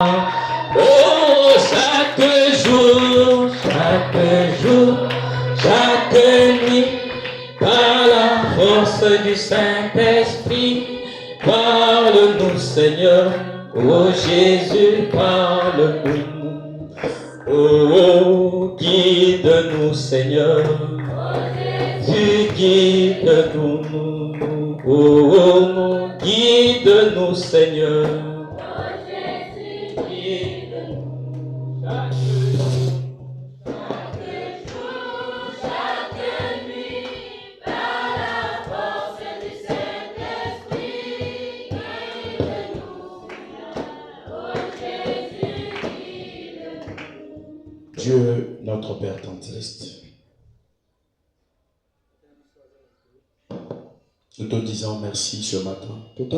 Oh, chaque jour, chaque nuit, par la force du Saint-Esprit, parle-nous Seigneur, oh Jésus, parle-nous. Oh, guide-nous Seigneur, tu guides-nous. Oh, guide-nous Seigneur. Dieu, notre Père tant céleste, nous te disons merci ce matin pour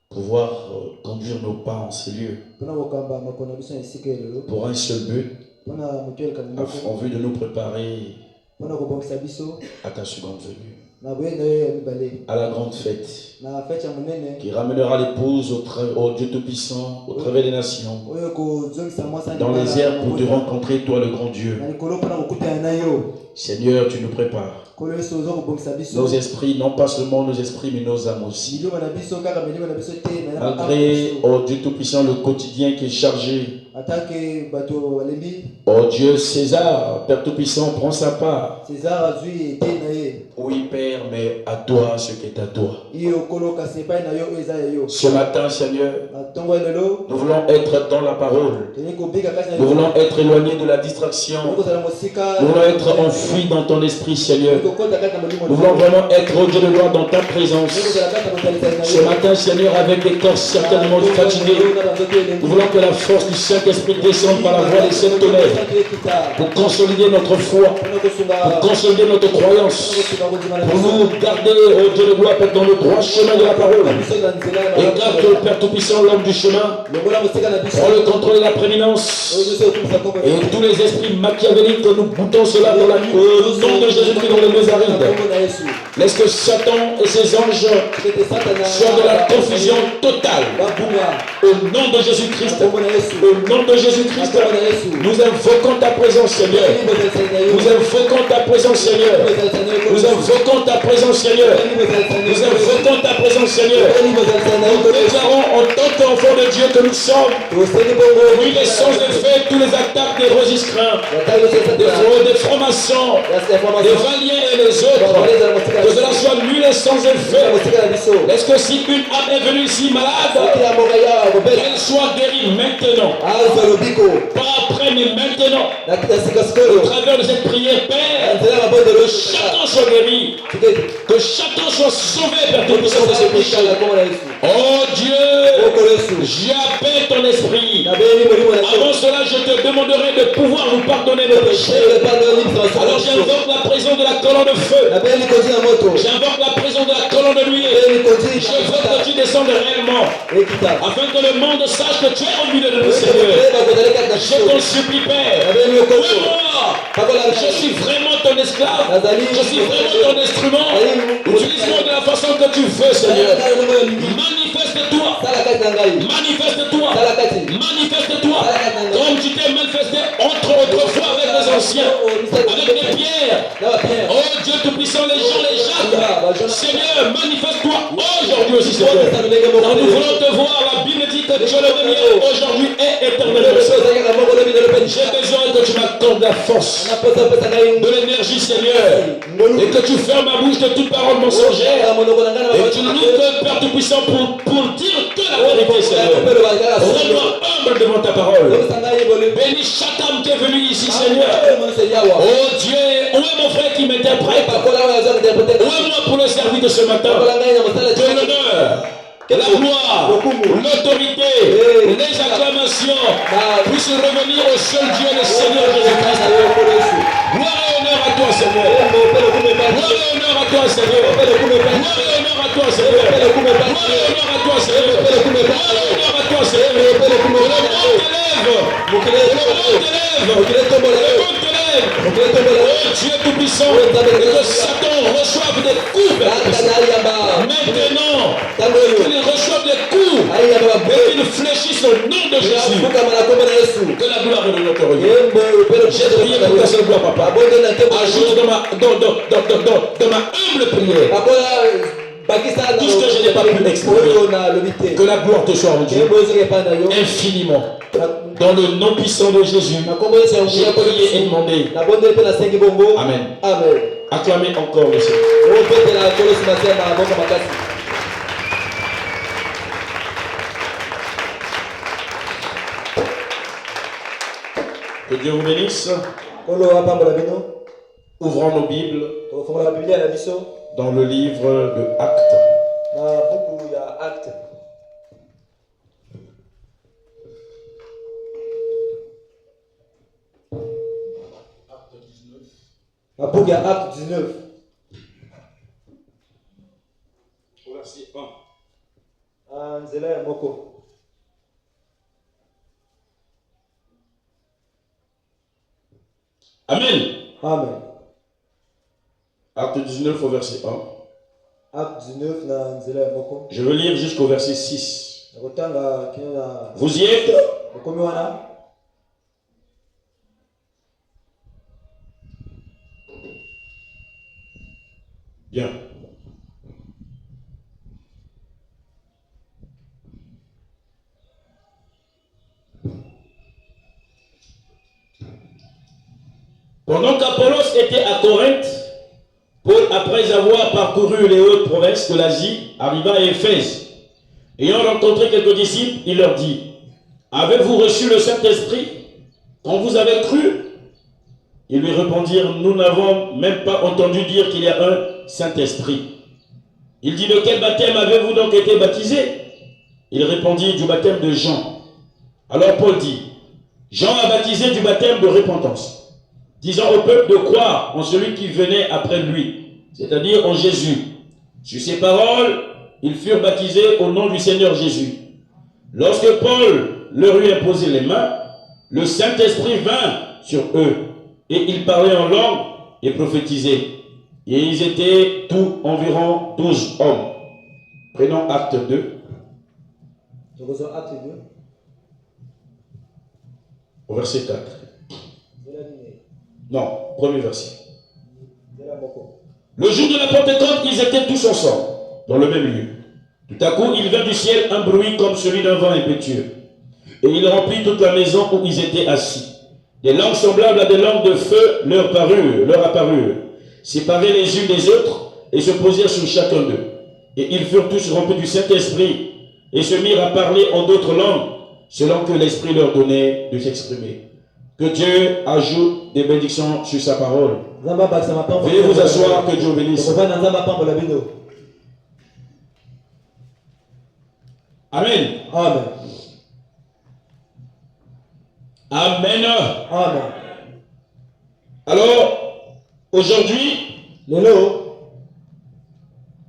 pouvoir conduire nos pas en ces lieux pour un seul but, en vue de nous préparer à ta seconde venue, à la grande fête qui ramènera l'épouse au Dieu Tout-Puissant, au travers des nations, dans les airs pour te rencontrer, toi le grand Dieu. Seigneur, tu nous prépares. Nos esprits, non pas seulement nos esprits, mais nos âmes aussi. Malgré, oh Dieu Tout-Puissant, le quotidien qui est chargé. Oh Dieu, César, Père Tout-Puissant, prends sa part. Oui, Père, mais à toi ce qui est à toi. Ce matin, Seigneur, nous voulons être dans la parole. Nous voulons être éloignés de la distraction. Nous voulons être enfouis dans ton esprit, Seigneur. Nous voulons vraiment être au Dieu de gloire dans ta présence. Ce matin, Seigneur, avec des corps certainement fatigués, nous voulons que la force du Saint-Esprit descende par la voix des sept tonnerres pour consolider notre foi, pour consolider notre croyance, pour nous garder au Dieu de gloire dans le droit chemin de la parole. Et garde le Père Tout-Puissant, l'homme du chemin, prends le contrôle et la prééminence. Et tous les esprits machiavéliques que nous goûtons cela dans au nom de Jésus-Christ dans le Mézaride. Laisse que Satan et ses anges soient de la confusion totale. Au nom de Jésus-Christ, au nom de Jésus-Christ, nous invoquons ta présence, Seigneur. Nous invoquons ta présence, Seigneur. Nous invoquons ta présence, Seigneur. Nous invoquons ta présence, Seigneur. Nous déclarons en tant qu'enfants de Dieu que nous sommes. Oui, les sens de fait, tous les attaques des rosiscrins, des francs-maçons, des valiers et les autres, que cela soit nul et sans effet. Est-ce que si une âme est venue ici malade, qu'elle soit guérie maintenant, pas après mais maintenant, au travers de cette prière, Père, que chacun soit guéri, que chacun soit sauvé par toute puissance de ce péché. Oh Dieu, j'appelle ton esprit. Avant cela, je te demanderai de pouvoir nous pardonner nos péchés. Alors j'invoque la présence de la colonne de feu. J'invoque la présence de la colonne de nuit. Je veux que tu descendes réellement, afin que le monde sache que tu es au milieu de nous, Seigneur. Je t'en supplie, Père. Je suis vraiment ton esclave. Je suis vraiment ton instrument. Utilise-moi de la façon que tu veux, Seigneur. Manifeste-toi. Manifeste-toi. Manifeste-toi. Comme tu t'es manifesté autrefois avec les anciens, avec les pierres. Oh Dieu Tout-Puissant, les gens, les Jacques. Seigneur, manifeste-toi aujourd'hui aussi, Seigneur. Car nous voulons te voir. La Bible dit que Dieu le lumière aujourd'hui est éternellement. J'ai besoin que tu m'accordes la force, de l'énergie, Seigneur, et que tu fermes ma bouche de toute parole mensongère, et tu nous donnes, Père Tout-Puissant, pour dire que la vérité, Seigneur. Rends-moi humble devant ta parole. Bénis chaque âme qui est venue ici, Seigneur. Oh Dieu, où est mon frère qui m'interprète? Où est moi pour le servir de ce matin? Que l'honneur, la gloire, l'autorité, les acclamations puissent revenir au seul Dieu, le Seigneur Jésus-Christ. Gloire et honneur à toi, Seigneur. Gloire et honneur à toi, Seigneur. Gloire et honneur à toi, Seigneur. Gloire et honneur à toi, Seigneur. Gloire et honneur à toi, Seigneur. Le monde t'élève. Oh Dieu Tout-Puissant, et que Satan reçoive des coups maintenant, que les reçoivent des coups et qu'ils fléchissent au nom de Jésus. Que la gloire est de notre Dieu. J'ai prié pour ta seule gloire, papa. Ajoute dans ma humble prière tout ce que je n'ai pas pu exprimer. Que la gloire te soit rendue infiniment. Dans le nom puissant de Jésus, j'ai prié et demandé. Amen. Amen. Acclamez encore le Seigneur. Que Dieu vous bénisse. Ouvrons nos Bibles dans le livre de Actes. Acte 19. Au verset 1. Amen. Amen. Acte 19 au verset 1. Acte 19 Je veux lire jusqu'au verset 6. Vous y êtes? Bien. Pendant qu'Apollos était à Corinthe, Paul, après avoir parcouru les hautes provinces de l'Asie, arriva à Éphèse. Ayant rencontré quelques disciples, il leur dit: avez-vous reçu le Saint-Esprit quand vous avez cru? Ils lui répondirent: nous n'avons même pas entendu dire qu'il y a un Saint-Esprit. Il dit: de quel baptême avez-vous donc été baptisés? Il répondit: du baptême de Jean. Alors Paul dit: Jean a baptisé du baptême de repentance, disant au peuple de croire en celui qui venait après lui, c'est-à-dire en Jésus. Sur ces paroles, ils furent baptisés au nom du Seigneur Jésus. Lorsque Paul leur eut imposé les mains, le Saint-Esprit vint sur eux, et ils parlaient en langue et prophétisaient. Et ils étaient tous environ 12 hommes. Prenons acte 2. Au verset 4. Non, premier verset. Le jour de la Pentecôte, ils étaient tous ensemble, dans le même lieu. Tout à coup, il vint du ciel un bruit comme celui d'un vent impétueux. Et il remplit toute la maison où ils étaient assis. Des langues semblables à des langues de feu leur apparurent, séparés les unes des autres, et se posèrent sur chacun d'eux. Et ils furent tous remplis du Saint-Esprit, et se mirent à parler en d'autres langues, selon que l'Esprit leur donnait de s'exprimer. Que Dieu ajoute des bénédictions sur sa parole. Veuillez vous asseoir, que Dieu vous bénisse. Amen. Amen. Amen. Amen. Alors, aujourd'hui,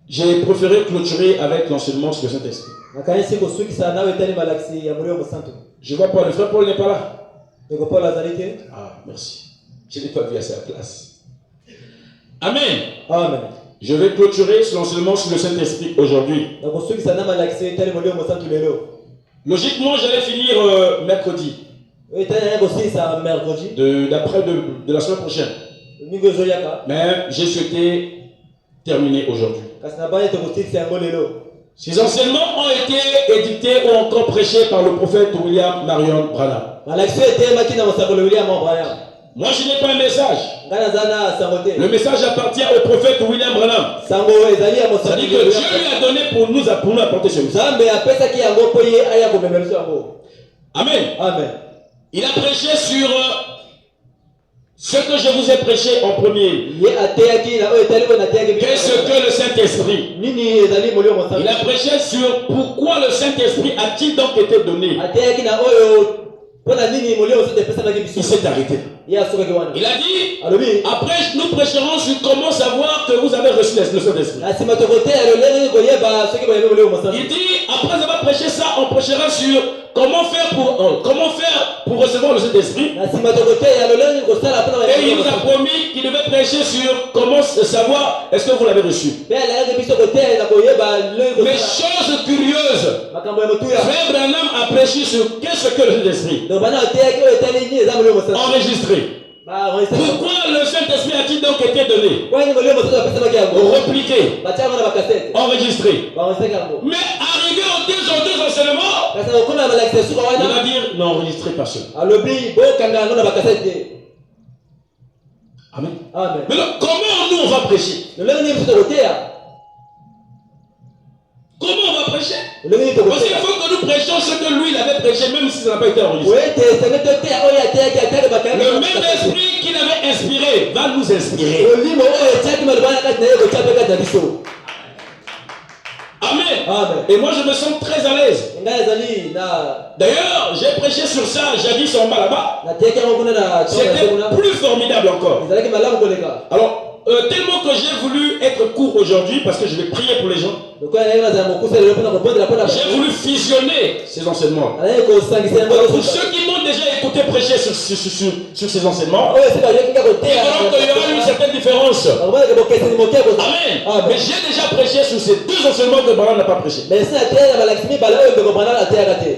j'ai préféré clôturer avec l'enseignement sur le Saint-Esprit. Je vois pas, le frère Paul n'est pas là. Ah, merci. Je n'ai pas vu à sa place. Amen. Amen. Je vais clôturer l'enseignement sur le Saint-Esprit aujourd'hui. Logiquement, j'allais finir mercredi. D'après de la semaine prochaine. Mais j'ai souhaité terminer aujourd'hui. Ces enseignements ont été édictés ou encore prêchés par le prophète William Marion Branham. Moi, je n'ai pas un message. Le message appartient au prophète William Branham. C'est-à-dire que Dieu lui a donné pour nous apporter ce message. Amen. Amen. Il a prêché sur ce que je vous ai prêché en premier. Qu'est-ce que le Saint-Esprit? Il a prêché sur pourquoi le Saint-Esprit a-t-il donc été donné. Il s'est arrêté. Il a dit, après nous prêcherons sur comment savoir que vous avez reçu le Saint-Esprit. Il dit, après avoir prêché ça, on prêchera sur comment faire pour recevoir le Saint-Esprit. Et Et il nous a promis qu'il devait prêcher sur comment savoir est-ce que vous l'avez reçu. Mais chose curieuse, Frère Branham a prêché sur qu'est-ce que le Saint-Esprit. Enregistré. Pourquoi le Saint-Esprit a-t-il donc été donné? Repliqué. Enregistré. Mais arrivé aux deux enseignements, il va dire n'enregistrez pas ça. Amen. Mais donc, comment nous on va prêcher? Comment on va prêcher? Parce qu'il faut que nous prêchions ce que lui il avait prêché, même si ça n'a pas été enregistré. Le même esprit qu'il avait inspiré va nous inspirer. Amen. Et moi je me sens très à l'aise. D'ailleurs, j'ai prêché sur ça jadis en bas là-bas. C'était plus formidable encore. Alors, tellement que j'ai voulu être court aujourd'hui parce que je vais prier pour les gens. J'ai voulu fusionner ces enseignements. Pour ceux qui m'ont déjà écouté prêcher sur ces enseignements, ils verront qu'il y aura une certaine différence. Amen. Mais j'ai déjà prêché sur ces deux enseignements que Branham n'a pas prêché.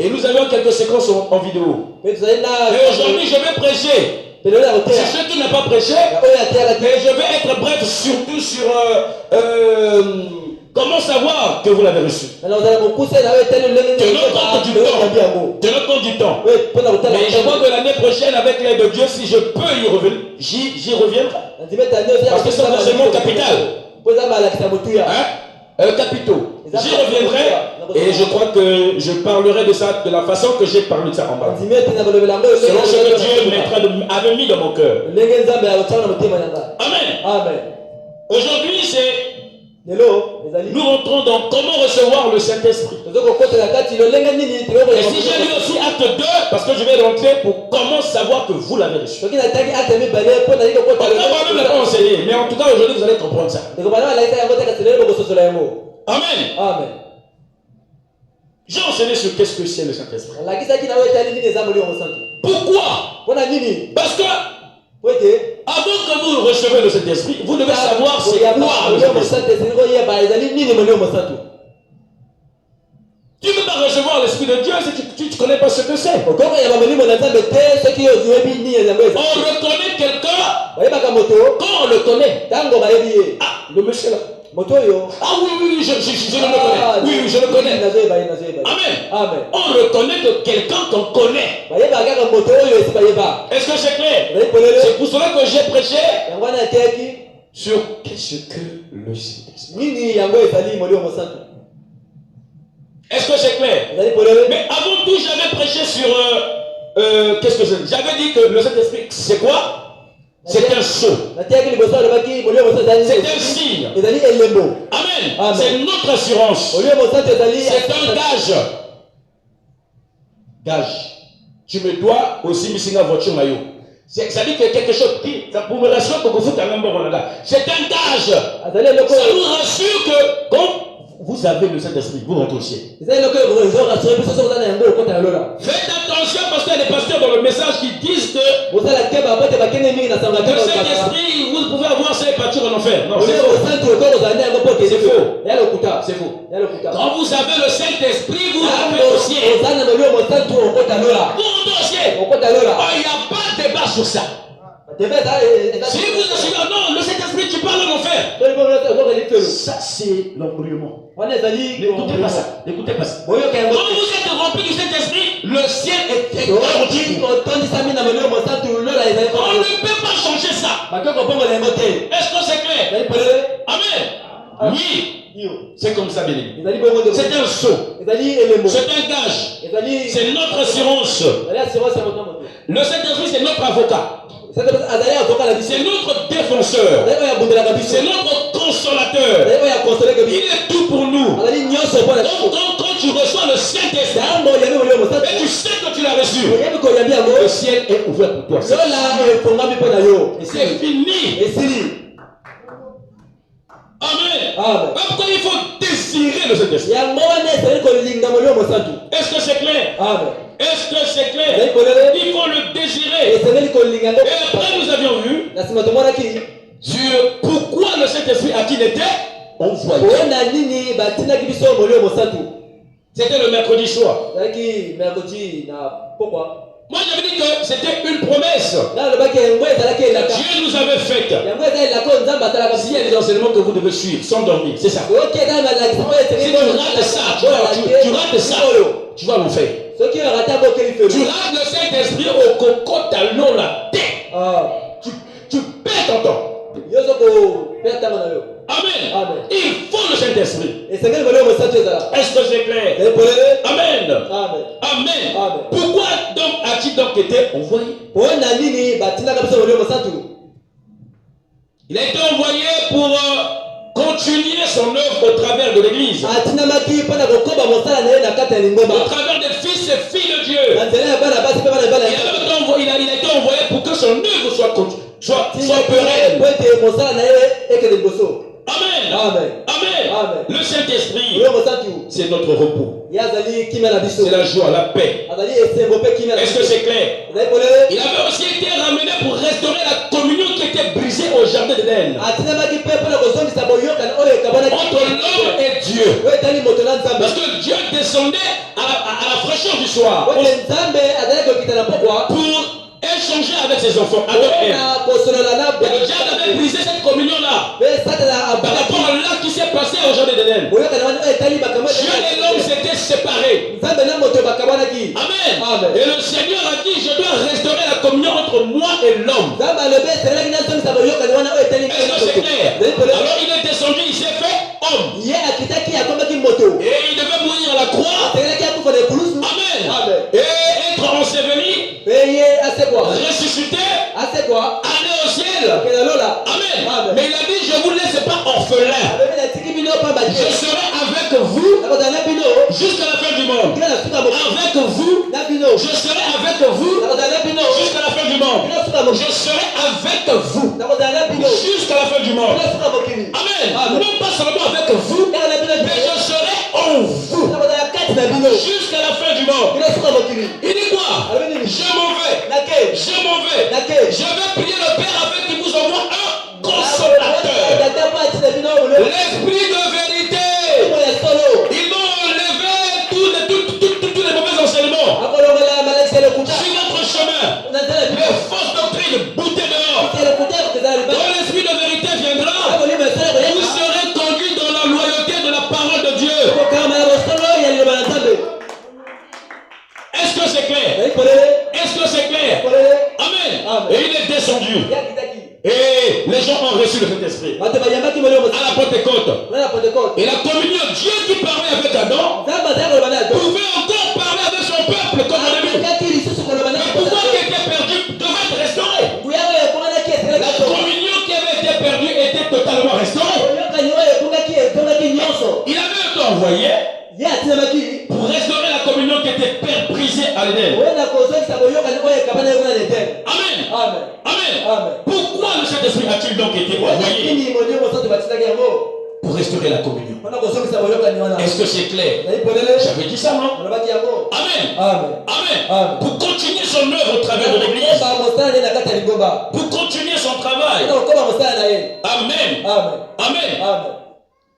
Et nous avions quelques séquences en vidéo. Et aujourd'hui, je vais prêcher. C'est ceux qui n'ont pas prêché, mais je vais être bref surtout sur comment savoir que vous l'avez reçu. Tenons compte du temps. Mais je vois que l'année prochaine, avec l'aide de Dieu, si je peux y revenir, j'y reviendrai. Parce que c'est un enseignement capital. Capitaux. J'y reviendrai et je crois que je parlerai de ça de la façon que j'ai parlé de ça en bas. Selon ce que Dieu avait mis dans mon cœur. Amen. Aujourd'hui, nous rentrons dans comment recevoir le Saint-Esprit. Et si j'ai lu aussi acte 2, parce que je vais rentrer pour comment savoir que vous l'avez reçu. Encore moi-même, je n'ai pas enseigné, mais en tout cas aujourd'hui vous allez comprendre ça. Amen. J'ai enseigné sur qu'est-ce que c'est le Saint-Esprit. Pourquoi? Parce que avant que vous recevez le Saint-Esprit, vous devez savoir c'est quoi le Saint-Esprit. Tu ne peux pas recevoir l'Esprit de Dieu si tu ne connais pas ce que c'est. On reconnaît quelqu'un quand on le connaît. Ah, le monsieur là. Ah oui, je le connais. Oui, je le connais. Amen. On reconnaît que quelqu'un qu'on connaît. Est-ce que c'est clair? C'est pour cela que j'ai prêché sur qu'est-ce que le Saint-Esprit. Est-ce que c'est clair? Mais avant tout, j'avais prêché sur qu'est-ce que c'est? J'avais dit que le Saint-Esprit, c'est quoi? C'est un sceau. C'est un signe. Amen. C'est notre assurance. C'est un gage. Gage. Tu me dois aussi missinga voiture maillot. Ça dit que quelque chose qui, ça pour me rassurer que vous avez un bon là. C'est un gage. Ça nous rassure que quand vous avez le Saint-Esprit, vous rentrez au ciel. Faites attention parce qu'il y a des pasteurs dans le message qui disent que le Saint-Esprit, vous pouvez avoir ces pâtures en enfer. Non, c'est faux. C'est faux. Quand vous avez le Saint-Esprit, vous rentrez au ciel. Vous rentrez au ciel. Il n'y a pas de débat sur ça. Si vous assumez, non, le Saint-Esprit, tu parles en enfer. Ça, c'est l'embrouillement. N'écoutez pas ça. N'écoutez pas ça. Quand vous êtes rempli du Saint-Esprit, le ciel est étendu. On ne peut pas changer ça. Est-ce que c'est clair? Amen. Oui. C'est comme ça, bien. C'est un sceau. C'est un gage. C'est notre assurance. Le Saint-Esprit, c'est notre avocat. C'est notre défenseur. C'est notre consolateur. Il est tout pour nous. Quand tu reçois le Saint-Esprit, et tu sais que tu l'as reçu, le ciel est ouvert pour toi. C'est fini. Amen. Pourquoi il faut désirer le Saint-Esprit? Est-ce que c'est clair? Est-ce que c'est clair? Il faut le désirer. Et après nous avions vu sur pourquoi le Saint-Esprit a-t-il été envoyé. C'était le mercredi soir. Moi j'avais dit que c'était une promesse. Dieu nous avait faite. S'il y a des enseignements que vous devez suivre sans dormir, c'est ça. Si tu rates ça, tu rates ça, tu vas l'enfer. Tu rates le Saint-Esprit au coco talon la tête. Tu perds ton temps. Amen. Il faut le Saint-Esprit. Est-ce que c'est clair? Amen. Amen. Pourquoi donc a-t-il donc été envoyé? Il a été envoyé pour continuer son œuvre au travers de l'Église. Au travers des fils et filles de Dieu. Il a été envoyé pour que son œuvre soit pérenne. Amen. Le Saint-Esprit, c'est notre repos. C'est la joie, la paix. Est-ce que c'est clair? Il avait aussi été ramené pour restaurer la communion qui était brisée au jardin d'Éden. Entre l'homme et Dieu. Parce que Dieu descendait à la fraîcheur du soir pour échanger avec ses enfants, avec elle. Et Dieu avait brisé cette communion-là par rapport à l'acte qui s'est passé au jardin d'Éden. Dieu et l'homme s'étaient séparés. Amen. Et le Seigneur a dit, je dois restaurer la communion entre moi et l'homme. Est-ce que c'est clair? Alors il est descendu, il s'est fait homme. Et il devait mourir à la croix. Amen. Et être enseveli, ressuscité, aller au ciel. Amen. Mais il a dit, je ne vous laisse pas orphelin. Je serai avec vous jusqu'à la fin du monde. Avec vous, je serai avec vous jusqu'à la fin du monde. Je serai avec vous jusqu'à la fin du monde. Amen. Non pas seulement avec vous, mais je serai en vous jusqu'à la fin du monde. Il dit quoi? Je m'en vais. Je vais prier le Père afin qu'il vous envoie un consolateur. L'esprit de vérité. Ils vont enlever tous les mauvais enseignements sur notre chemin. Les fausses doctrines, boutées dehors. Quand l'esprit de vérité viendra, vous serez conduits dans la loyauté de la parole de Dieu. Est-ce que c'est clair? Est-ce que c'est clair? Amen. Et il est descendu. Et les gens ont reçu le Saint-Esprit à la Pentecôte. Et la communion, Dieu qui parlait avec Adam pouvait encore parler avec son peuple comme au début. Le pouvoir qui était perdu devait être restauré. La communion qui avait été perdue était totalement restaurée. Il avait été envoyé pour restaurer la communion qui était brisée à l'Éden. Amen. Pourquoi le Saint-Esprit a-t-il donc été envoyé? Pour restaurer la communion. Est-ce que c'est clair? J'avais dit ça, non? Amen. Pour continuer son œuvre au travers de l'Église. Pour continuer son travail. Amen.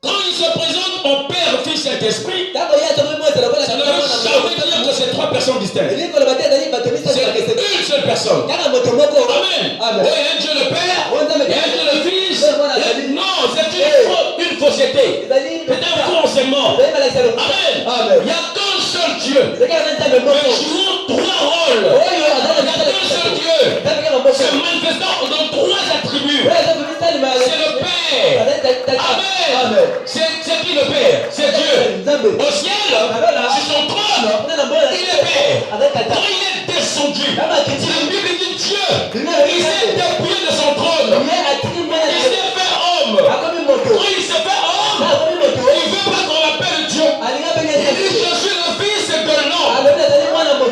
Quand il se présente en Père, Fils et Saint-Esprit, ça ne veut jamais dire que c'est trois personnes distinctes. C'est une seule personne. Amen. Oui, un Dieu le Père, et un Dieu le Fils. Non, c'est une fausseté. C'est un faux enseignement. Amen. Il n'y a qu'un seul Dieu. Mais jouons trois rôles. Il n'y a qu'un seul Dieu. Se manifestant dans trois attributs. C'est le Père. Amen. C'est qui le Père? C'est Dieu. Au ciel, sur son trône, il est Père. Quand il est descendu, la Bible dit Dieu, il s'est dépouillé de son trône. Il s'est fait homme. Quand il s'est fait homme, il ne veut pas qu'on l'appelle Dieu. Il dit, je suis le fils de l'homme.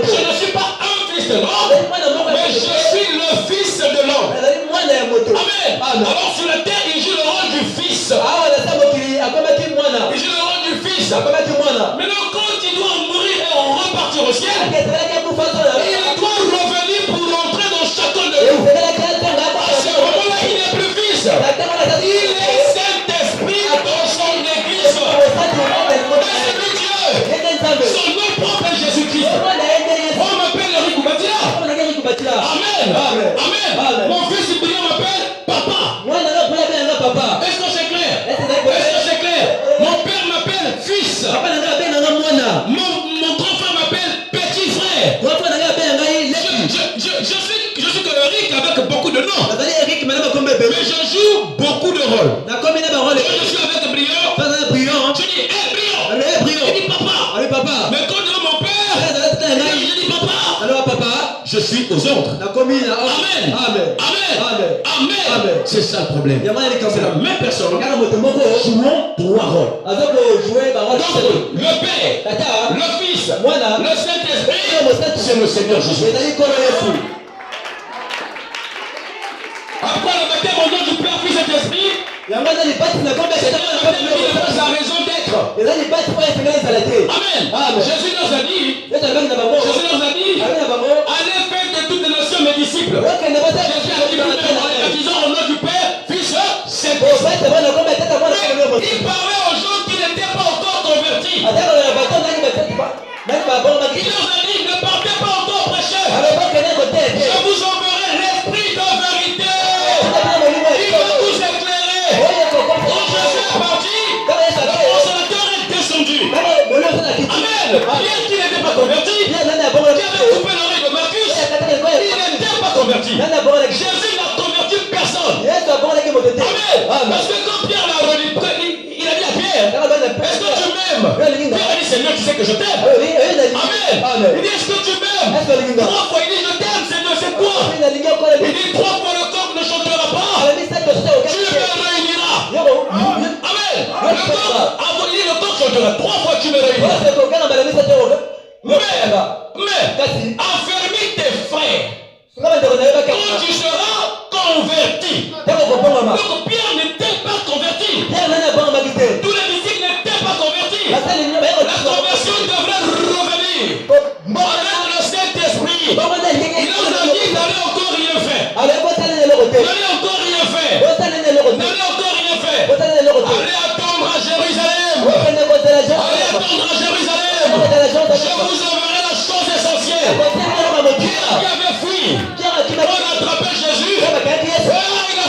Je ne suis pas un fils de l'homme, mais je suis le fils de l'homme. Amen. Alors sur la terre, il joue le rôle du fils. Il joue le rôle du fils. Maintenant, quand il doit mourir et repartir au ciel, doit revenir pour rentrer dans chacun de nous. À ce moment-là, il n'est plus fils. Il est Saint-Esprit dans son église. C'est lui Dieu. Son nom propre est Jésus-Christ. On m'appelle Eric Oubatila. Amen. Amen. Mon fils Brian m'appelle Papa. Est-ce que c'est clair? Est-ce que c'est clair? Mon père m'appelle fils. Mon grand frère m'appelle petit frère. Je suis colérique avec beaucoup de noms. Mais je joue beaucoup de rôles. Quand je suis avec Brian, je dis hey Brian. Il dit papa. Mais quand je mon père, je dis papa. Je suis aux ordres. Amen. C'est ça le problème. C'est la même personne. Jouons trois rôles. Donc, le Père, le Fils, le Saint-Esprit, c'est le Seigneur Jésus. Après le baptême au nom du Père, Fils et Saint-Esprit, c'est sa raison d'être. Amen. Jésus nous a dit, allez faire de toutes les nations mes disciples. Jésus a dit, baptisons au nom du Père, Fils, Saint-Esprit. Il parlait aux gens qui n'étaient pas encore convertis. Il nous a dit, ne partez pas encore prêcheurs. Je vous enverrai l'Esprit de vérité. Il va vous éclairer. Quand Jésus est parti, le consolateur est descendu. Amen. Pierre qui n'était pas converti, qui avait coupé l'oreille de Marcus, il n'était pas converti. Jésus n'a converti personne. Amen. Parce que quand Pierre l'a relu, il a dit à Pierre, est-ce que tu m'aimes? Pierre a dit, Seigneur, tu sais que je t'aime. Amen. Il dit, est-ce que tu m'aimes? 3 fois, il dit, je t'aime, Seigneur, c'est quoi? Il dit, 3 fois le coq ne chantera pas. Tu me réuniras. Amen. Le coq chantera. 3 fois tu me réuniras. Mais, affermis tes frères. Quand tu seras converti. Donc Pierre n'était pas converti. Tous les disciples n'étaient pas convertis. La conversion devrait revenir. Avec le Saint-Esprit. Il nous a dit d'aller encore rien faire. N'allez encore rien faire. Allez attendre à Jérusalem. Je vous enverrai la chose essentielle. Pierre qui avait fui. On a attrapé Jésus. Il a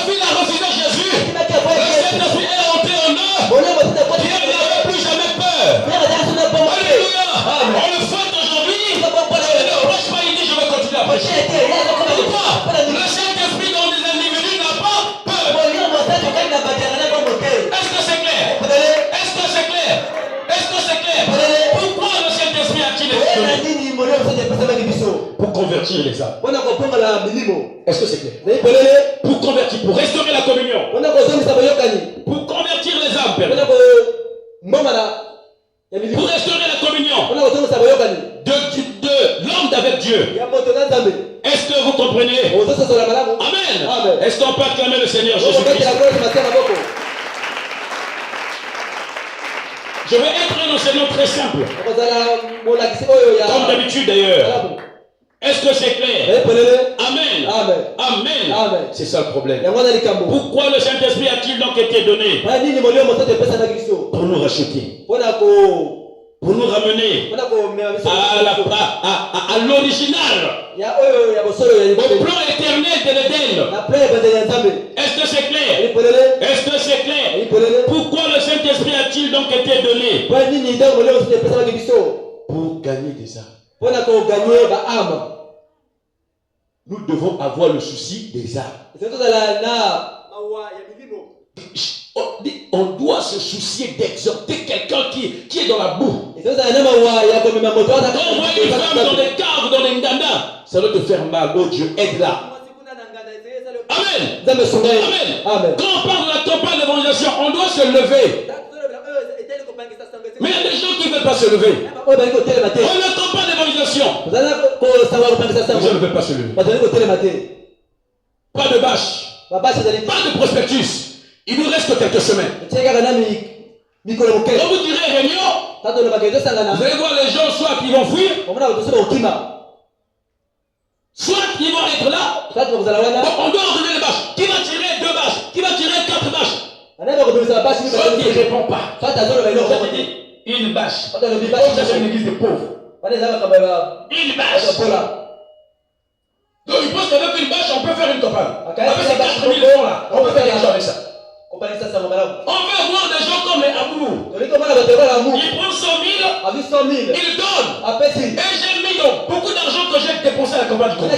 fui, il a refusé Jésus. Le Saint-Esprit est rentré en eux. Pierre n'avait plus jamais peur. Alléluia. On le fait aujourd'hui. Il ne prêche pas, il dit je vais continuer à prêcher. Pourquoi? Le Saint-Esprit dans les individus n'a pas peur. Est-ce que c'est clair? Pourquoi le Saint-Esprit a-t-il été donné? Pour convertir les âmes. Est-ce que c'est clair? Pour convertir, pour restaurer la communion. Pour convertir les âmes, Père. Pour restaurer la communion de l'homme avec Dieu. Est-ce que vous comprenez? Amen. Est-ce qu'on peut acclamer le Seigneur Jésus-Christ? Je vais être un enseignant très simple. Comme d'habitude d'ailleurs. Est-ce que c'est clair? Amen. C'est ça le problème. Pourquoi le Saint-Esprit a-t-il donc été donné? Pour nous racheter. Pour nous ramener à l'original. Au plan éternel de l'Éden. Est-ce que c'est clair? Pourquoi le Saint-Esprit a-t-il donc été donné? Pour gagner des âmes. Nous devons avoir le souci des âmes. On doit se soucier d'exhorter quelqu'un qui est dans la boue. Quand on voit une femme dans des caves, dans des ngandas, ça doit te faire mal. Oh Dieu, aide-la. Amen. Quand on parle de la campagne d'évangélisation, on doit se lever. Mais il y a des gens qui ne veulent pas se lever. On ne comprend pas d'évangélisation. Je ne veux pas se lever. Pas de bâche. Pas de prospectus. Il nous reste quelques semaines. Quand vous direz réunion, vous allez voir les gens soit qui vont fuir, Soit ils vont être là, donc on doit ordonner les bâches. Qui va tirer 2 bâches? Qui va tirer 4 bâches? Soit qui ne répond pas. Soit tu dis une bâche. Ça c'est une église de pauvres. Une bâche. Donc il pense qu'avec une bâche on peut faire une campagne. Avec ces 4 000 francs là, on peut faire de l'argent avec ça. On veut avoir des gens comme les Abou. Il prend 100 000, il donne. Et j'ai mis donc beaucoup d'argent que j'ai dépensé à la campagne du Congo.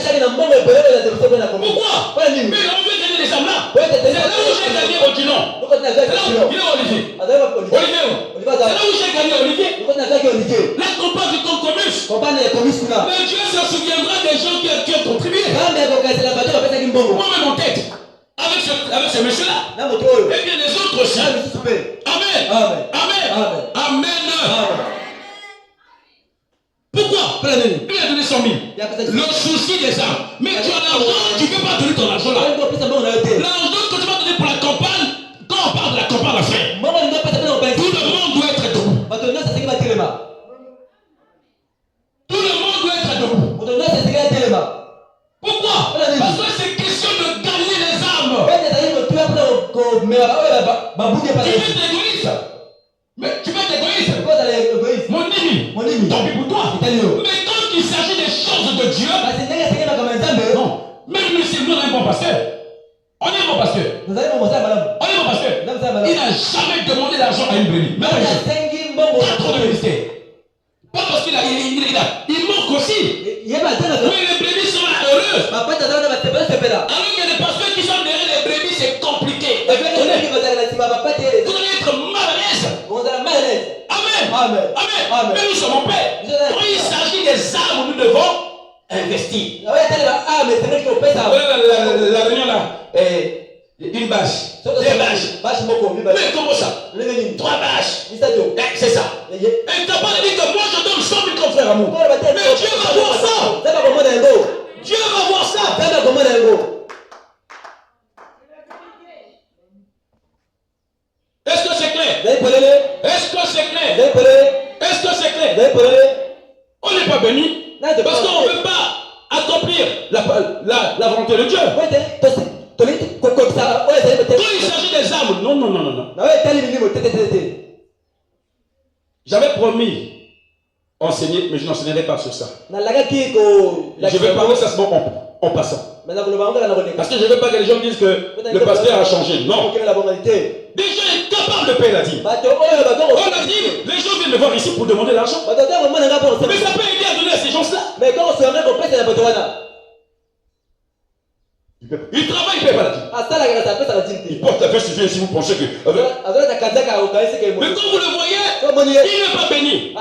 Pourquoi? Mais on veut gagner des âmes là. C'est là où j'ai gagné Odilon. C'est là où il est Olivier. C'est là où j'ai gagné Olivier. La campagne du Concomus. Mais Dieu se souviendra des gens qui ont contribué. Moi-même en tête. Avec ce monsieur-là. Et bien les autres aussi. Amen. Amen. Amen. Pourquoi? Il a donné 100 000. Le souci des âmes. Mais tu as l'argent, tu ne peux pas donner ton argent là. L'argent que tu vas donner pour la campagne, quand on parle de la campagne à faire, tout le monde doit être debout. Tout le monde doit être debout. Pourquoi? Parce que c'est question de gagner les âmes. Tu veux être égoïste. Mais tu veux être égoïste. Mon ennemi, tant pis pour toi. Mais quand il s'agit des choses de Dieu, non. Même nous, c'est nous, on est un bon pasteur. On est un bon pasteur. On est un bon pasteur. Il n'a jamais demandé d'argent à une brebis. Même pas trop de ministère. Pas parce qu'il il manque aussi. Oui, les brebis sont là heureuses. Alors qu'il y a des pasteurs qui sont derrière les brebis, c'est compliqué. Vous allez être mal à l'aise. Amen. Amen. Mais nous sommes en paix. Quand il s'agit des âmes, nous devons investir. La réunion là, une bâche, 2 bâches. Mais comment ça? 3 bâches. C'est ça. Et tu n'as pas dit que moi je donne 100 000 comme frère amour. Mais Dieu va voir ça. Dieu va voir ça. Est-ce que c'est clair? Est-ce que c'est clair? Est-ce que c'est clair? On n'est pas béni parce qu'on ne veut pas accomplir la volonté de Dieu. Quand il s'agit des âmes, non. J'avais promis enseigner, mais je n'enseignerai pas sur ça. Je vais parler ça en passant. Parce que je ne veux pas que les gens disent que le pasteur a changé. Non. Déjà, il est capable de payer la dîme. On a dit, les gens viennent me voir ici pour demander l'argent. Mais ça peut aider à donner à ces gens-là. Il travaille, il ne paye pas la dîme. Il porte la veste si vous pensez que. Mais quand vous le voyez, il n'est pas béni.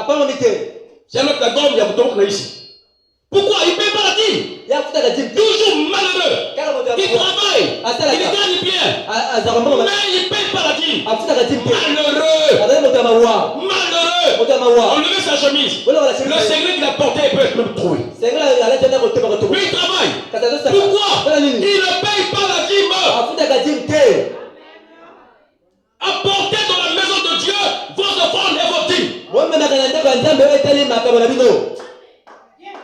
C'est notre la gomme, il y a un bouton ici. Pourquoi? Il ne paye pas la dîme. Toujours malheureux. Il travaille. Il gagne bien. Mais il ne paye pas la dîme. Malheureux. On levait sa chemise. Le secret qu'il a porté, il peut être même trouvé. Mais il travaille. Pourquoi? Il ne paye pas la dîme. Apportez dans la maison de Dieu vos offrandes et vos dîmes.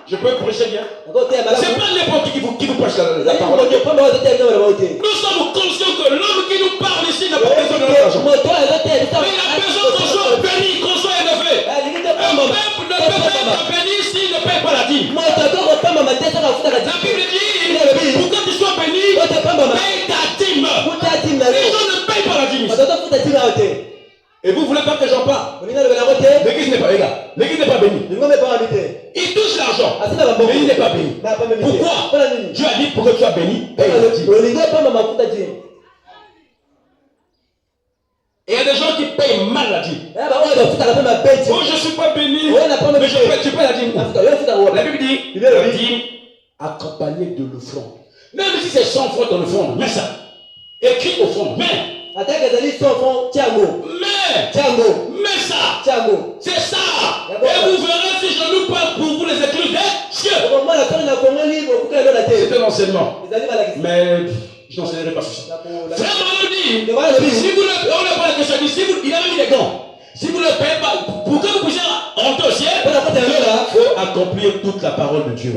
Je peux prêcher bien. C'est pas n'importe qui vous prêche la parole. Nous sommes conscients que l'homme qui nous parle ici n'a pas besoin de notre argent. Mais il a besoin qu'on soit béni, qu'on soit élevé. Un peuple ne peut pas être béni s'il ne paye pas la dîme. La Bible dit, pour que tu sois béni, paye ta dîme. Les gens ne payent pas la dîme. Et vous voulez pas que j'en parle? L'église n'est pas bénie. Il touche l'argent, mais il n'est pas béni. Pourquoi? Dieu a dit pour que tu sois béni, paye la dîme. Et il y a des gens qui payent mal la dîme. Oh, je ne suis pas béni, mais tu payes la dîme. La Bible dit, la dîme accompagnée de l'offrande. Même si c'est 100 francs dans l'offrande, mets ça. Écrit au fond, mais ça, c'est ça. Et vous verrez si je nous parle pour vous les écluses des cieux. C'est un enseignement. Mais je n'enseignerai pas ceci. Frère Manon dit, si vous ne on n'a pas la question, il a mis les gants. Si vous ne le payez pas, pour que vous puissiez rentrer au ciel, accomplir toute la parole de Dieu.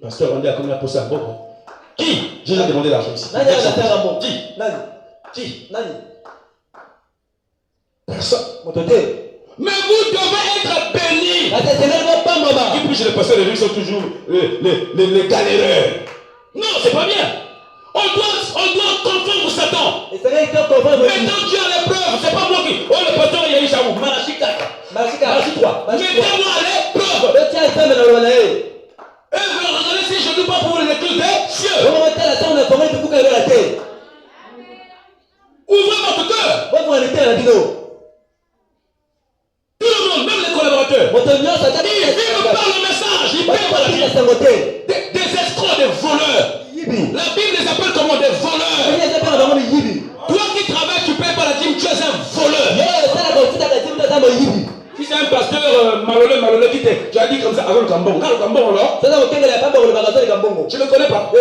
Pasteur, on dit à combien pour ça? Qui? J'ai demandé l'argent ici. Qui? Personne. Mais vous devez être bénis. Qui plus les pasteurs de l'église sont toujours les galéreurs. Non, c'est pas bien. On doit confondre Satan. Maintenant Dieu a l'épreuve. C'est pas moi qui. Oh, le pasteur il y a eu ça. Malachie 4. Malachie 3. Mettez-moi à l'épreuve. Et vous regardez si je ne dois pas pour les clés des cieux. Ouvrez votre cœur. Tout le monde, même les collaborateurs. Ils vivent par le message. Ils payent par la vie. Des escrocs, des voleurs. La Bible les appelle comment? Des voleurs. Toi qui travailles, tu payes par la dîme, tu es un voleur. Si c'est un pasteur malolé qui t'est, tu as dit comme ça avant le Gambon. Quand le Gambon là, tu ne le connais pas.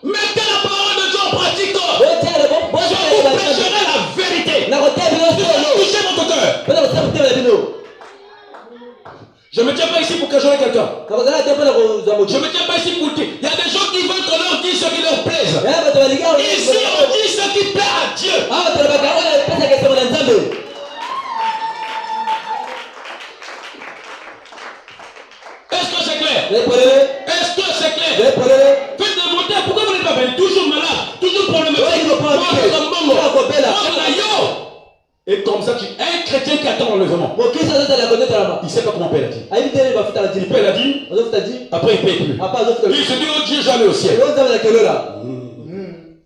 Mettez la parole de Dieu en pratique. Je vous prêcherai la vérité. Touchez votre cœur. Je ne me tiens pas ici pour cajoler quelqu'un. Je ne me tiens pas ici pour dire. Il y a des gens qui veulent qu'on leur dise ce qui leur plaise. Ici, on dit ce qui plaît à Dieu. Est-ce que c'est clair? Est-ce que c'est clair? Faites de monter. Pourquoi vous n'êtes pas venu? Toujours malade, toujours problématique. Et comme ça, un chrétien qui attend l'enlèvement, il ne sait pas comment payer la dîme. Il paye la dîme, après il ne paye plus. Il se dit, oh Dieu, j'allais au ciel.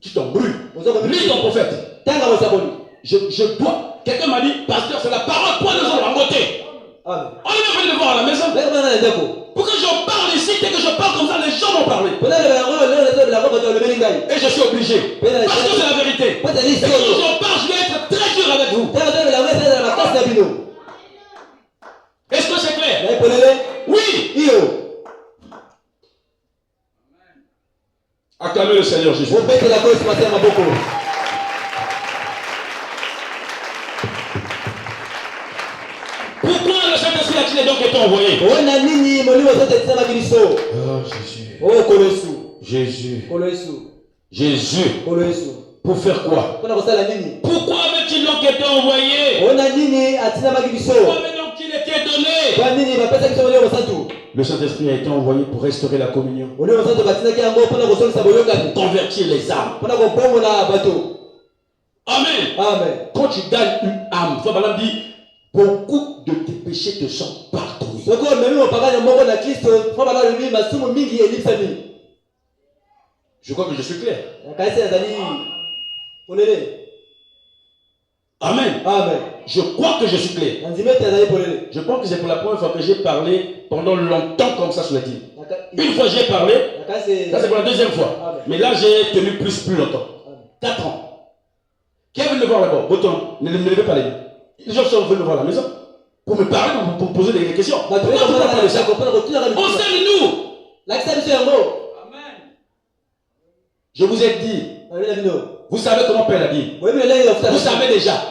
Tu t'en brûles. Lis ton prophète. Je dois. Quelqu'un m'a dit, pasteur, c'est la parole, point de nous en côté. On est venu le voir à la maison. Pour que je parle ici, dès que je parle comme ça, les gens vont parler. Et je suis obligé. Parce que c'est la vérité. Et quand je parle, je vais être très dur avec vous. Est-ce que c'est clair? Oui. Acclamez le Seigneur Jésus. Pourquoi le Saint-Esprit a-t-il donc été envoyé? Oh Jésus. Jésus. Pour faire quoi? Pourquoi avait-il donc été envoyé? Pourquoi avait donc il été donné? Le Saint-Esprit a été envoyé pour restaurer la communion, convertir les âmes. Amen. Quand tu gagnes une âme, Fabala dit, beaucoup de tes péchés te sont pardonnés. Je crois que je suis clair. Amen. Je crois que je suis clair. Je pense que c'est pour la première fois que j'ai parlé pendant longtemps comme ça sur la dîme. Une fois j'ai parlé, ça c'est pour la deuxième fois. Mais là j'ai tenu plus longtemps. 4 ans. Qui est venu me voir là-bas? Autant, ne levez pas les mains. Les gens sont venus me voir à la maison pour me parler, pour poser des questions. On sait de nous. Amen. Je vous ai dit. Vous savez comment payer la dîme. Vous savez déjà.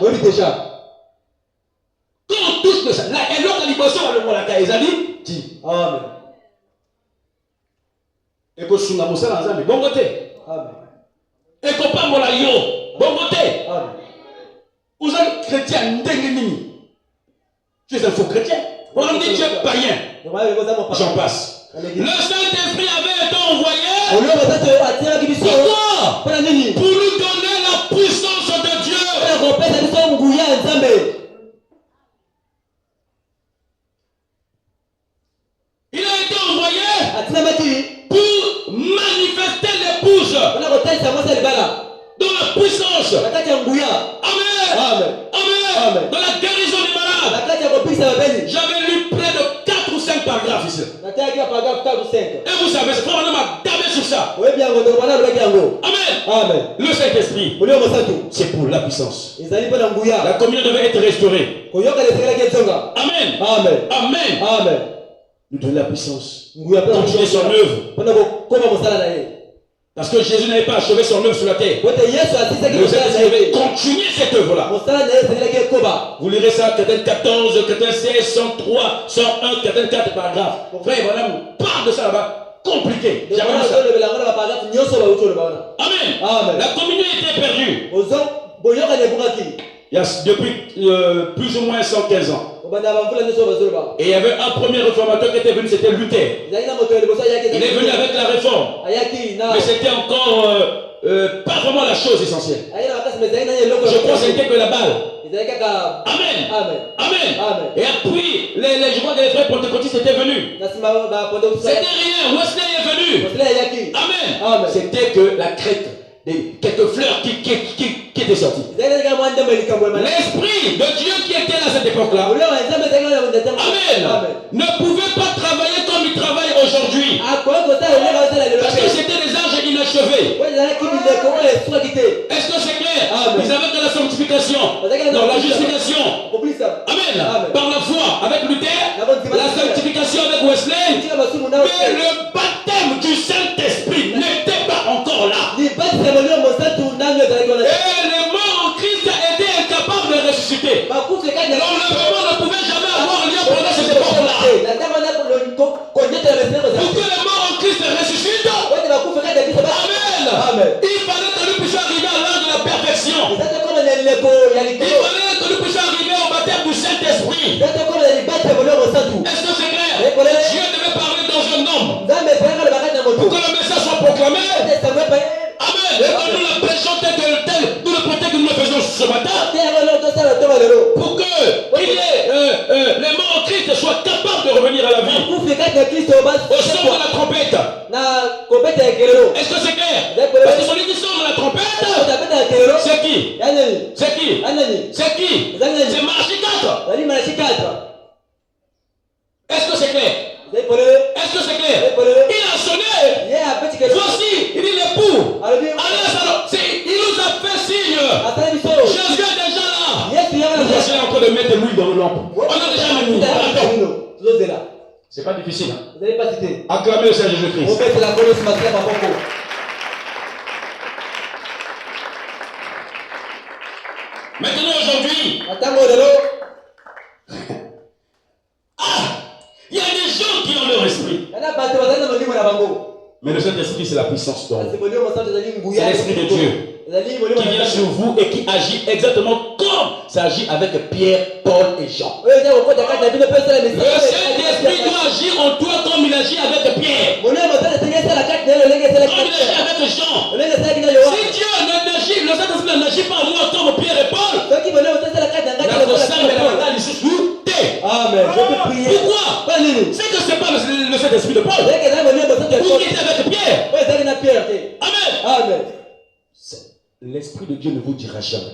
Quand on touche de ça, et l'autre libération va le voir la Kaïsali, dit. Amen. Et que sous la moussa dans un bon côté. Et que pas mon yo, bon côté. Vous êtes chrétien, n'dengeni. Tu es un faux chrétien. On dit tu es païen. J'en passe. Le Saint-Esprit avait été envoyé. Pourquoi? Pour nous donner la puissance de Dieu. Il a été envoyé pour manifester l'épouse dans la puissance. Amen. Dans la guérison du malade. J'avais lu près de 4 ou 5 paragraphes ici. Et vous savez, c'est pas vraiment tapé sur ça. Amen. Le Saint-Esprit, c'est pour la puissance. La communion devait être restaurée. Amen. Nous donner la puissance. Continuer son œuvre. Parce que Jésus n'avait pas achevé son œuvre sur la terre. Le Saint-Esprit devait continuer cette œuvre-là. Vous lirez ça, Corinthiens 14, Corinthiens 16, 103, 101, Corinthiens 4 paragraphes. Frère, voilà, on parle de ça là-bas. Compliqué. Amen. Amen. La communion était perdue. Il y a depuis plus ou moins 115 ans. Et il y avait un premier réformateur qui était venu, c'était Luther. Il est venu avec la réforme. Mais c'était encore pas vraiment la chose essentielle. Je crois que c'était que la balle. Amen. Amen. Et puis, je crois que les frères pentecôtistes étaient venus. C'était rien. Wesley est venu. Amen. C'était que la crête. Quelques fleurs qui étaient sorties. L'Esprit de Dieu qui était à cette époque-là, Amen, ne pouvait pas travailler comme il travaille aujourd'hui. Parce que c'était des âges inachevés. Est-ce que c'est clair? Ils avaient que la sanctification, non, la justification. Amen. Par la foi avec Luther, la sanctification avec Wesley, mais le baptême du Saint-Esprit n'était pas encore là. Et les morts en Christ étaient incapables de ressusciter. L'enlèvement ne pouvait jamais avoir lieu pendant cette époque-là. Pour que les morts en Christ ressuscitent, Amen. Il fallait que nous puissions arriver à l'âge de la perfection. Il fallait que nous puissions arriver au baptême du Saint-Esprit. Est-ce que c'est clair? Dieu devait parler dans un homme pour que le message soit proclamé. Amen. Et quand nous le prêchons tel, nous le prêtons que nous le faisons ce matin, pour que les morts en Christ soient capables de revenir à la vie. Au son de la trompette. Est-ce que c'est clair? Parce que celui qui sort de la trompette, c'est qui? C'est qui? C'est qui? C'est Malachie 4. Est-ce que c'est clair? Est-ce que c'est clair? Il a sonné. Voici, il dit l'époux. Il nous a fait signe. Jésus est déjà là. Nous essayons encore de mettre l'huile dans le lampe. On a déjà mis l'huile. C'est pas difficile. Hein? Acclamez le Seigneur Jésus-Christ. Maintenant, aujourd'hui, il y a des gens qui ont leur esprit. Mais le Saint-Esprit, c'est la puissance d'homme. C'est l'Esprit de Dieu qui vient sur vous et qui agit exactement comme ça agit avec Pierre, Paul et Jean. Le Saint-Esprit doit agir en toi comme il agit avec Pierre. Comme il agit avec Jean. Si Dieu n'agit, le Saint-Esprit n'agit pas en moi comme Pierre et Paul, notre sang de la bataille ici sous terre. Amen. Je peux prier. Pourquoi? C'est que ce n'est pas le Saint-Esprit de Paul. Vous qui êtes avec Pierre. Amen. Amen. L'Esprit de Dieu ne vous dira jamais.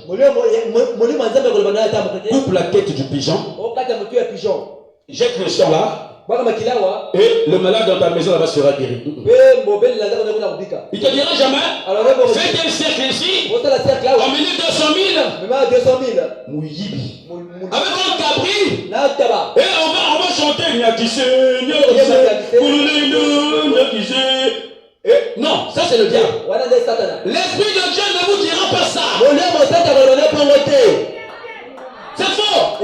Coupe la tête du pigeon. Jette le sang là. Et le malade dans ta maison là-bas sera guéri. Il te dira jamais. Faites un cercle ici. Emmenez 200 000. Mouyibi. Avec un cabri. Et on va chanter. Non, ça c'est le diable. L'Esprit de Dieu ne vous dira pas ça. C'est faux.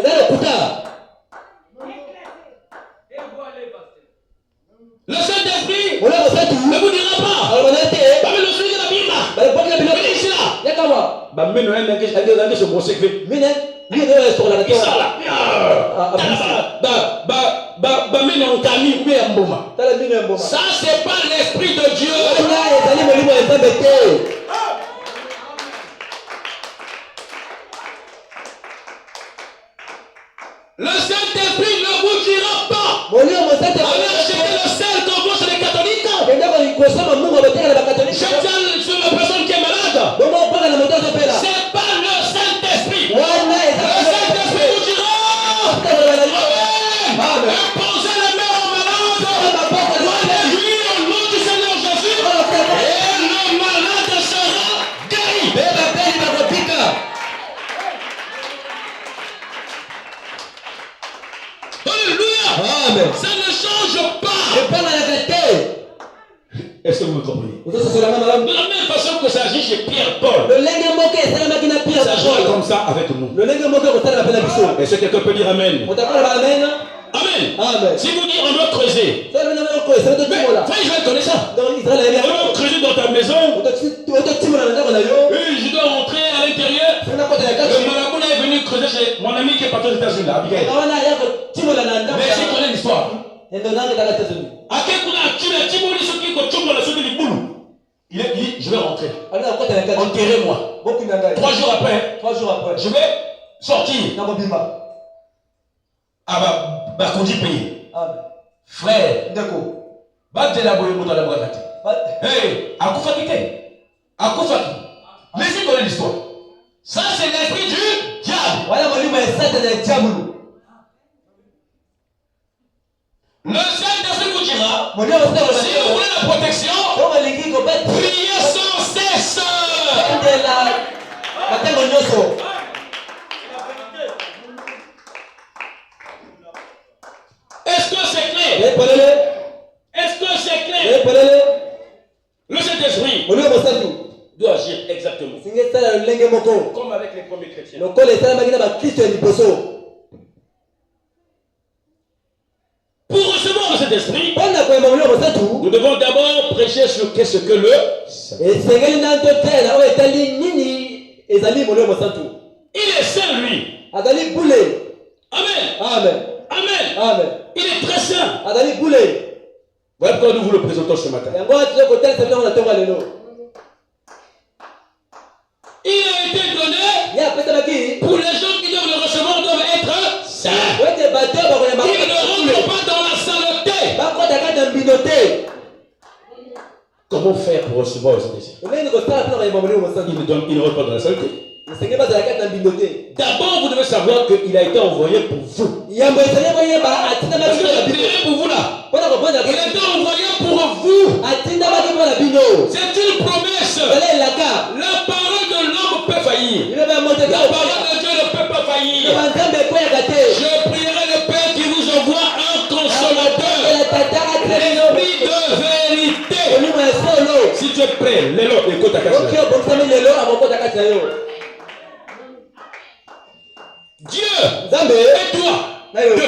Le Saint-Esprit ne vous dira pas. Le Saint de la Bible. Venez ici là. Ça c'est pas l'Esprit de Dieu. Le Saint-Esprit ne vous dira pas. Allez acheter le sel qu'on vend chez les catholiques. Je tiens sur la personne qui est malade. C'est pas le Saint-Esprit. Le Saint-Esprit vous dira. Amen. Posez les mains aux malades. Alléluia au nom du Seigneur Jésus. Et le malade sera guéri. Alléluia. Amen. Ça ne change pas. Est-ce que vous me comprenez? Vous êtes sur la De la même façon que ça agit chez Pierre-Paul, le lingue moqué, c'est la machine à Pierre. ça agit comme ça avec nous. Le lingue moqué, on t'a la peine à Bissot. Est-ce que quelqu'un peut dire Amen? On t'a pas la Amen. Amen. Amen. Si vous dites on doit creuser, C'est le nom de c'est le mais petit mot là. frère Israël connaît ça. Dans Israël, il y a On doit creuser dans ta maison. on t'a petit mot là, on a eu. Oui, je dois rentrer à l'intérieur. C'est n'importe quel cas. Le marabout là est venu creuser chez mon ami qui est parti aux États-Unis, là, Abigail. On a rien que petit mot là, Mais si connaît l'histoire. et dans les États-Unis. À quel coup là, tu l'as dit, ce qui est comme dans la suite du boulot. Il est dit, je vais rentrer. Alors, quand tu as Enterrez-moi. beaucoup d'années. 3 jours après, 3 jours après. je vais sortir. Dans mon bima. Ah bah, conduit payer. Amen. Frère, D'accord. battez la boye dans la bravate. Hey, Akoufa Kité. Akoufa Kité. Laissez connaître l'histoire. Ça, c'est l'esprit du diable. Voilà, mon livre est 7 de diable. Le Saint-Esprit vous dira, Mon livre est 7 si vous voulez la protection, priez sans cesse. Est-ce que c'est clair? Est-ce que c'est clair? Le Saint-Esprit doit agir exactement comme avec les premiers chrétiens. Pour recevoir le Saint-Esprit, nous devons d'abord prêcher sur qu'est-ce que le Saint-Esprit. Il est saint, lui. Amen. Amen. Amen. Amen. Il est très saint. Adali boulé. Voilà pourquoi nous vous le présentons ce matin. Il a été donné pour les gens qui doivent le recevoir, doivent être saints. Ils ne rentrent pas dans la saleté. Comment faire pour recevoir le Saint-Esprit? Il ne rentre pas dans la saleté. D'abord, vous devez savoir qu'il a été envoyé pour vous. Parce que le Père pour vous là. Il a été envoyé pour vous. C'est une promesse. La parole de l'homme peut faillir. La parole de Dieu ne peut pas faillir. Je prierai le Père qui vous envoie un consolateur. L'esprit de vérité. Si tu es prêt, l'élo, écoute ta question. Dieu et toi devenez